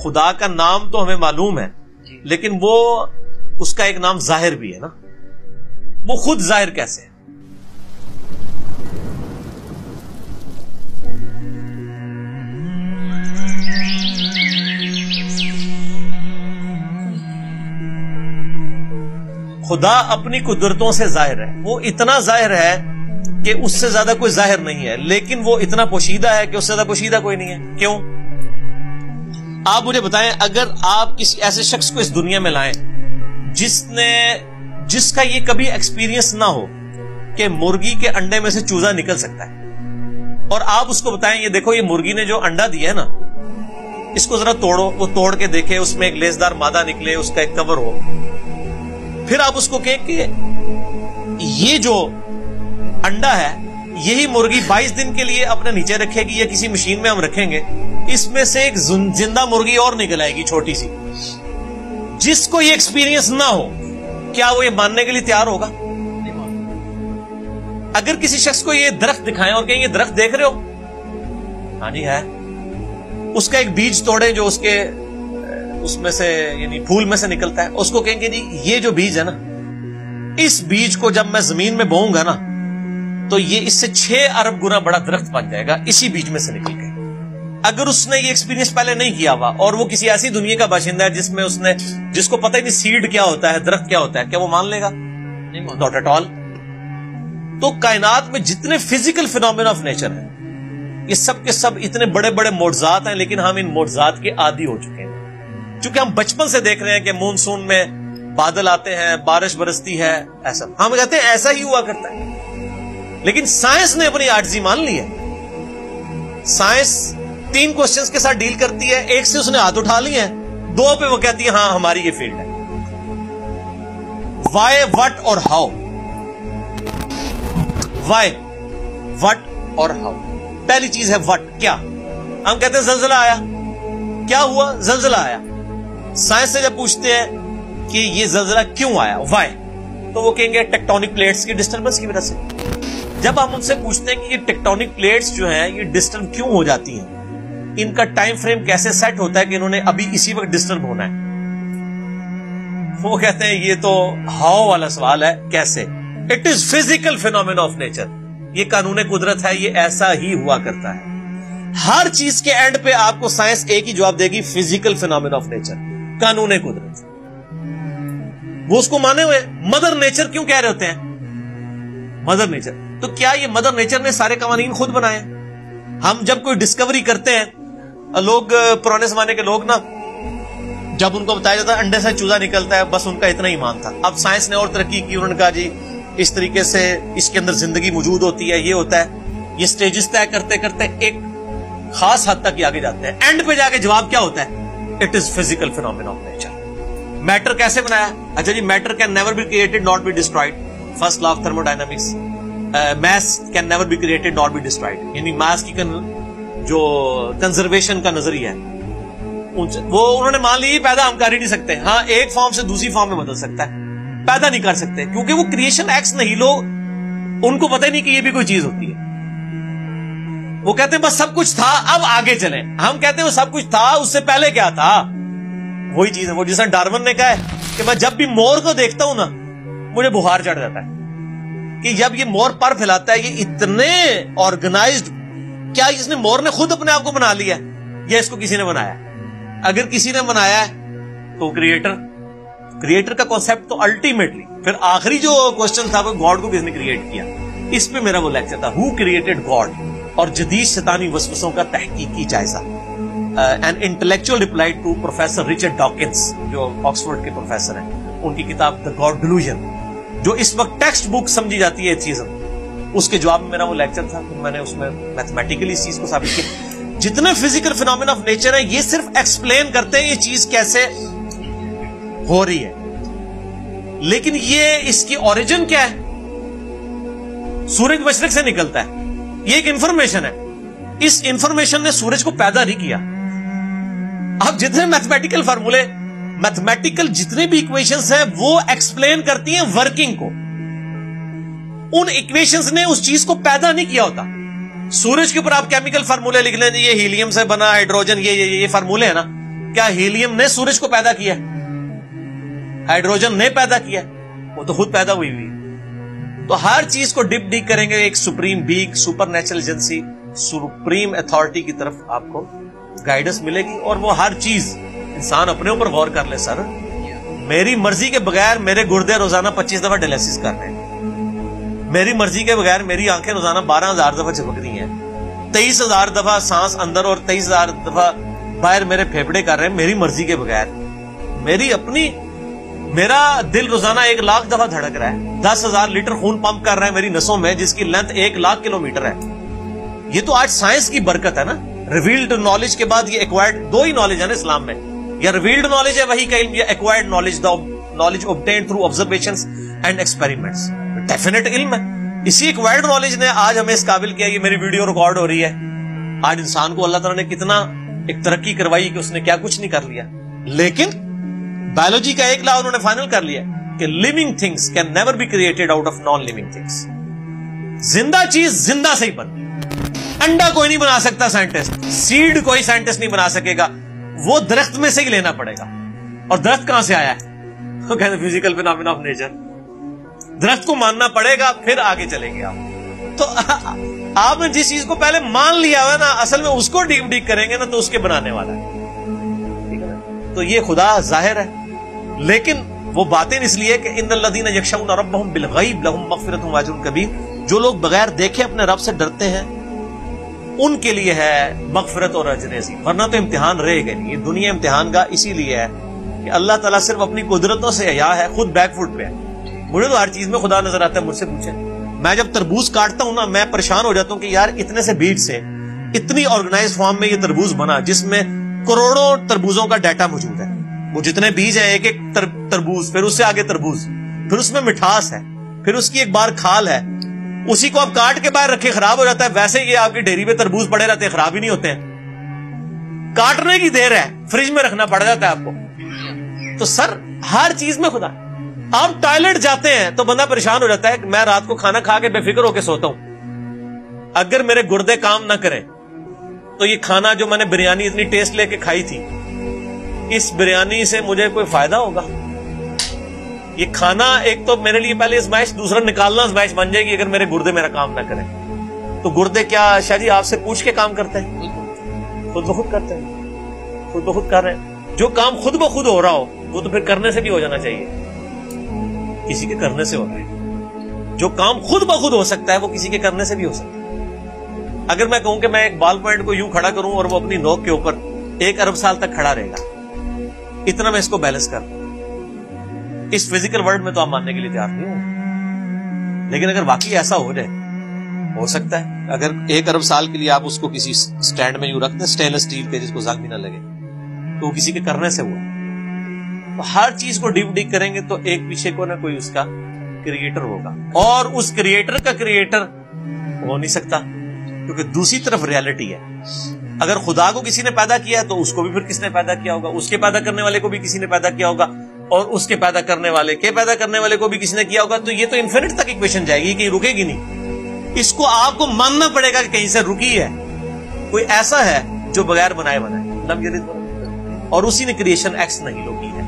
خدا کا نام تو ہمیں معلوم ہے لیکن وہ اس کا ایک نام ظاہر بھی ہے نا، وہ خود ظاہر کیسے ہے؟ خدا اپنی قدرتوں سے ظاہر ہے، وہ اتنا ظاہر ہے کہ اس سے زیادہ کوئی ظاہر نہیں ہے، لیکن وہ اتنا پوشیدہ ہے کہ اس سے زیادہ پوشیدہ کوئی نہیں ہے۔ کیوں؟ آپ مجھے بتائیں، اگر آپ کسی ایسے شخص کو اس دنیا میں لائیں جس کا یہ کبھی ایکسپیرینس نہ ہو کہ مرغی کے انڈے میں سے چوزا نکل سکتا ہے، اور آپ اس کو بتائیں یہ دیکھو یہ مرغی نے جو انڈا دیا ہے نا اس کو ذرا توڑو، وہ توڑ کے دیکھے اس میں ایک لیسدار مادہ نکلے، اس کا ایک کور ہو، پھر آپ اس کو کہیں کہ یہ جو انڈا ہے یہی مرغی 22 دن کے لیے اپنے نیچے رکھے گی یا کسی مشین میں ہم رکھیں گے، اس میں سے ایک زندہ مرغی اور نکل آئے گی چھوٹی سی، جس کو یہ ایکسپیرینس نہ ہو کیا وہ یہ ماننے کے لیے تیار ہوگا؟ اگر کسی شخص کو یہ درخت دکھائیں اور کہیں یہ درخت دیکھ رہے ہو، ہاں جی ہے، اس کا ایک بیج توڑیں جو اس میں سے یعنی پھول میں سے نکلتا ہے، اس کو کہیں گے جی یہ جو بیج ہے نا اس بیج کو جب میں زمین میں بوؤں گا نا تو یہ اس سے 6 ارب گنا بڑا درخت بن جائے گا اسی بیج میں سے نکل کے۔ اگر اس نے یہ ایکسپیرینس پہلے نہیں کیا ہوا اور وہ کسی ایسی دنیا کا باشندہ ہے جس کو پتہ ہی نہیں سیڈ کیا ہوتا ہے، درخت کیا ہوتا ہے، کیا وہ مان لے گا؟ Not at all. تو کائنات میں جتنے فزیکل فینومینا آف نیچر ہیں یہ سب کے سب اتنے بڑے بڑے معجزات ہیں، لیکن ہم ان معجزات کے عادی ہو چکے ہیں چونکہ ہم بچپن سے دیکھ رہے ہیں کہ مونسون میں بادل آتے ہیں، بارش برستی ہے، ایسا ہم کہتے ہیں ایسا ہی ہوا کرتا ہے، لیکن سائنس نے اپنی عاجزی مان لی ہے۔ سائنس 3 کوسچنز کے ساتھ ڈیل کرتی ہے، ایک سے اس نے ہاتھ اٹھا لی ہے، 2 پہ وہ کہتی ہے ہاں ہماری یہ فیلڈ ہے، وائی، وٹ اور ہاؤ۔ وائی، وٹ اور ہاؤ۔ پہلی چیز ہے وٹ، کیا؟ ہم کہتے ہیں زلزلہ آیا، کیا ہوا؟ زلزلہ آیا۔ سائنس سے جب پوچھتے ہیں کہ یہ زلزلہ کیوں آیا، وائی، تو وہ کہیں گے ٹیکٹونک پلیٹس کی ڈسٹربنس کی وجہ سے۔ جب ہم ان سے پوچھتے ہیں کہ یہ ٹیکٹونک پلیٹس جو ہیں یہ ڈسٹرب کیوں ہو جاتی ہیں، ان کا ٹائم فریم کیسے سیٹ ہوتا ہے کہ انہوں نے ابھی اسی وقت ڈسٹرب ہونا ہے، وہ کہتے ہیں یہ تو ہاؤ والا سوال ہے، کیسے؟ It is physical phenomena of nature, یہ قانون قدرت ہے، یہ ایسا ہی ہوا کرتا ہے۔ ہر چیز کے اینڈ پہ آپ کو سائنس ایک ہی جواب دے گی، فزیکل فینومینا آف نیچر، قانون قدرت۔ وہ اس کو مانے ہوئے مدر نیچر کیوں کہہ رہے ہوتے ہیں؟ مدر نیچر، تو کیا یہ مدر نیچر نے سارے قوانین خود بنائے؟ ہم جب کوئی ڈسکوری کرتے ہیں، لوگ پرانے زمانے کے لوگ نا جب ان کو بتایا جاتا ہے انڈے سے چوزا نکلتا ہے، بس ان کا اتنا ایمان تھا۔ اب سائنس نے اور ترقی کی، انہوں نے کہا جی اس طریقے سے اس کے اندر زندگی موجود ہوتی ہے، یہ ہوتا ہے، یہ سٹیجز طے کرتے کرتے ایک خاص حد تک آگے جاتے ہیں، اینڈ پہ جا کے جواب کیا ہوتا ہے؟ It is physical phenomena of nature. Matter کیسے بنایا؟ اچھا جی، matter can never be created not be destroyed, first law of thermodynamics. Mass can never be created not be destroyed, یعنی میس کی جو کنزرویشن کا نظریہ ہے وہ انہوں نے مان لی، پیدا ہم کر ہی نہیں سکتے، ہاں ایک فارم سے دوسری فارم میں بدل سکتا ہے، پیدا نہیں کر سکتے کیونکہ وہ کریشن ایکس نہیں، لوگ ان کو پتہ ہی نہیں کہ یہ بھی کوئی چیز ہوتی ہے۔ وہ کہتے ہیں بس سب کچھ تھا اب آگے چلیں، ہم کہتے ہیں وہ سب کچھ تھا، اس سے پہلے کیا تھا؟ وہی چیز ہے، وہ جیسا ڈارون نے کہا ہے کہ میں جب بھی مور کو دیکھتا ہوں نا مجھے بخار چڑھ جاتا ہے، کہ جب یہ مور پر پھیلاتا ہے یہ اتنے آرگنائزڈ، کیا اس نے مور نے خود اپنے آپ کو بنا لیا یا اس کو کسی نے بنایا؟ اگر کسی نے بنایا ہے تو کریٹر کا کانسیپٹ تو الٹیمیٹلی، پھر آخری جو کوسچن تھا وہ گاڈ کو کس نے کریٹ کیا، اس پہ میرا وہ لیکچر تھا، ہو کریٹڈ گاڈ، اور جدید شیطانی وسوسوں کا تحقیقی جائزہ، an intellectual reply to professor Richard Dawkins جو آکسفورڈ کے پروفیسر ہیں، ان کی کتاب The God Delusion جو اس وقت ٹیکسٹ بک سمجھی جاتی ہے ایتھیزم، اس کے جواب میں میرا وہ لیکچر تھا، تو میں نے اس میں میتھمیٹیکلی اس چیز کو ثابت کیا۔ جتنے فزیکل فینومینا آف نیچر ہیں یہ صرف ایکسپلین کرتے ہیں یہ چیز کیسے ہو رہی ہے، لیکن یہ اس کی اوریجن کیا ہے؟ سورج مشرق سے نکلتا ہے، یہ ایک انفارمیشن ہے، اس انفارمیشن نے سورج کو پیدا نہیں کیا۔ اب جتنے میتھمیٹیکل فارمولے، میتھمیٹیکل جتنے بھی ایکویشنز ہیں وہ ایکسپلین کرتی ہیں ورکنگ کو، ان ایکویشنز نے اس چیز کو پیدا نہیں کیا ہوتا۔ سورج کے اوپر آپ کیمیکل فارمولے لکھ لیں، یہ ہیلیم سے بنا، ہائیڈروجن، یہ فارمولے ہیں نا، کیا ہیلیم نے سورج کو پیدا کیا؟ ہائیڈروجن نے پیدا کیا؟ وہ تو خود پیدا ہوئی ہوئی. تو ہر چیز کو ڈپ ڈیک کریں گے ایک سپریم بیگ، supernatural agency, supreme authority کی طرف آپ کو گائیڈنس ملے گی. اور وہ ہر چیز انسان اپنے اوپر غور کر لے. سر میری مرضی کے بغیر میرے گردے روزانہ 25 دفعہ ڈائلیسس کر رہے ہیں، میری مرضی کے بغیر میری آنکھیں روزانہ 12,000 دفعہ چمک رہی ہیں، 23,000 دفعہ سانس اندر اور 23,000 دفعہ باہر میرے پھیپھڑے کر رہے ہیں میری مرضی کے بغیر. میری اپنی میرا دل روزانہ 1,00,000 دفعہ دھڑک رہا ہے، 10,000 لیٹر خون پمپ کر رہا ہے میری نسوں میں، جس کی لینتھ 1,00,000 کلومیٹر ہے. یہ تو آج سائنس کی برکت ہے نا. ریویلڈ نالج کے بعد یہ ایکوائرڈ، دو ہی نالج ہے نا اسلام میں، یا ریویلڈ نالج ہے وہی کا علم، یا acquired knowledge, knowledge obtained through observations and experiments. Definite علم ہے. اسی ایکوائرڈ نالج نے آج ہمیں اس قابل کیا. یہ میری ویڈیو ریکارڈ ہو رہی ہے. آج انسان کو اللہ تعالیٰ نے کتنا ایک ترقی کروائی کہ اس نے کیا کچھ نہیں کر لیا. لیکن بایولوجی کا ایک لا انہوں نے فائنل کر لیا کہ living things can never be created out of non-living things. زندہ چیز زندہ سے ہی بن. انڈا کوئی نہیں بنا سکتا سائنٹسٹ، سیڈ کوئی سائنٹسٹ نہیں بنا سکے گا، وہ درخت میں سے ہی لینا پڑے گا. اور درخت کہاں سے آیا ہے؟ وہ کہتے ہیں فزیکل فینامنا آف نیچر. درخت کو ماننا پڑے گا پھر آگے چلیں گے آپ. تو آپ نے جس چیز کو پہلے مان لیا ہوا نا، اصل میں اس کو ڈیپ ڈیک کریں گے نا تو اس کے بنانے والا ہے. تو یہ خدا ظاہر ہے، لیکن وہ باتیں اس لیے کہ ان الذین یخشون ربهم بالغیب لهم مغفرۃ واجر کبیر. جو لوگ بغیر دیکھے اپنے رب سے ڈرتے ہیں ان کے لیے ہے مغفرت اور اجر عظیم. ورنہ تو امتحان رہے گا نہیں. یہ دنیا امتحان کا اسی لیے ہے کہ اللہ تعالیٰ صرف اپنی قدرتوں سے حیا ہے، خود بیک فٹ پہ ہے. مجھے تو ہر چیز میں خدا نظر آتا ہے. مجھ سے پوچھیں، میں جب تربوز کاٹتا ہوں نا، میں پریشان ہو جاتا ہوں کہ یار اتنے سے بیج سے اتنی آرگنائز فارم میں یہ تربوز بنا جس میں کروڑوں تربوزوں کا ڈیٹا موجود ہے. وہ جتنے بیج ہیں، ایک ایک تربوز، پھر اس سے آگے تربوز، پھر اس میں مٹھاس ہے، پھر اس کی ایک بار کھال ہے. اسی کو آپ کاٹ کے باہر رکھے خراب ہو جاتا ہے. ویسے یہ آپ کی ڈیری پہ تربوز پڑے رہتے ہیں، خراب ہی نہیں ہوتے ہیں. کاٹنے کی دیر ہے، فریج میں رکھنا پڑ جاتا ہے آپ کو. تو سر ہر چیز میں خدا. آپ ٹوائلٹ جاتے ہیں تو بندہ پریشان ہو جاتا ہے کہ میں رات کو کھانا کھا کے بے فکر ہو کے سوتا ہوں، اگر میرے گردے کام نہ کریں تو یہ کھانا جو میں نے بریانی اتنی ٹیسٹ لے کے کھائی تھی، اس بریانی سے مجھے کوئی فائدہ ہوگا؟ یہ کھانا ایک تو میرے لیے پہلے ازمائش، دوسرا نکالنا ازمائش بن جائے گی اگر میرے گردے میرا کام نہ کریں. تو گردے کیا شاہ جی آپ سے پوچھ کے کام کرتے ہیں؟ خود بخود کرتے ہیں، خود بخود کر رہے ہیں. جو کام خود بخود ہو رہا ہو وہ تو پھر کرنے سے بھی ہو جانا چاہیے. کسی کے کرنے سے ہو رہا ہے. جو کام خود بخود ہو سکتا ہے وہ کسی کے کرنے سے بھی ہو سکتا ہے. اگر میں کہوں کہ میں ایک بال پوائنٹ کو یوں کھڑا کروں اور وہ اپنی نوک کے اوپر 1 ارب سال تک کھڑا رہے گا، اتنا میں اس کو بیلنس کر دوں. اس فزیکل ورلڈ میں تو آپ ماننے کے لیے تیار نہیں ہوں، لیکن اگر واقعی ایسا ہو جائے، ہو سکتا ہے اگر 1 ارب سال کے لیے آپ اس کو کسی سٹینڈ میں یوں رکھ دیں اسٹینلیس اسٹیل کے جس کو زنگ بھی نہ لگے، تو وہ کسی کے کرنے سے ہوا. تو ہر چیز کو ڈیپ ڈیک کریں گے تو ایک پیچھے کو نہ کوئی اس کا کریٹر ہوگا، اور اس کریٹر کا کریٹر ہو نہیں سکتا کیونکہ دوسری طرف ریالٹی ہے. اگر خدا کو کسی نے پیدا کیا ہے تو اس کو بھی پھر کس نے پیدا کیا ہوگا، اس کے پیدا کرنے والے کو بھی کسی نے پیدا کیا ہوگا، اور اس کے پیدا کرنے والے کے پیدا کرنے والے کو بھی کسی نے کیا ہوگا. تو یہ تو انفینٹ تک ایکویشن جائے گی، کہیں رکے گی نہیں. اس کو آپ کو ماننا پڑے گا کہ کہیں سے رکی ہے. کوئی ایسا ہے جو بغیر بنائے بنائے، اور اسی نے کریشن ایکس نہیں لوگ کی ہے.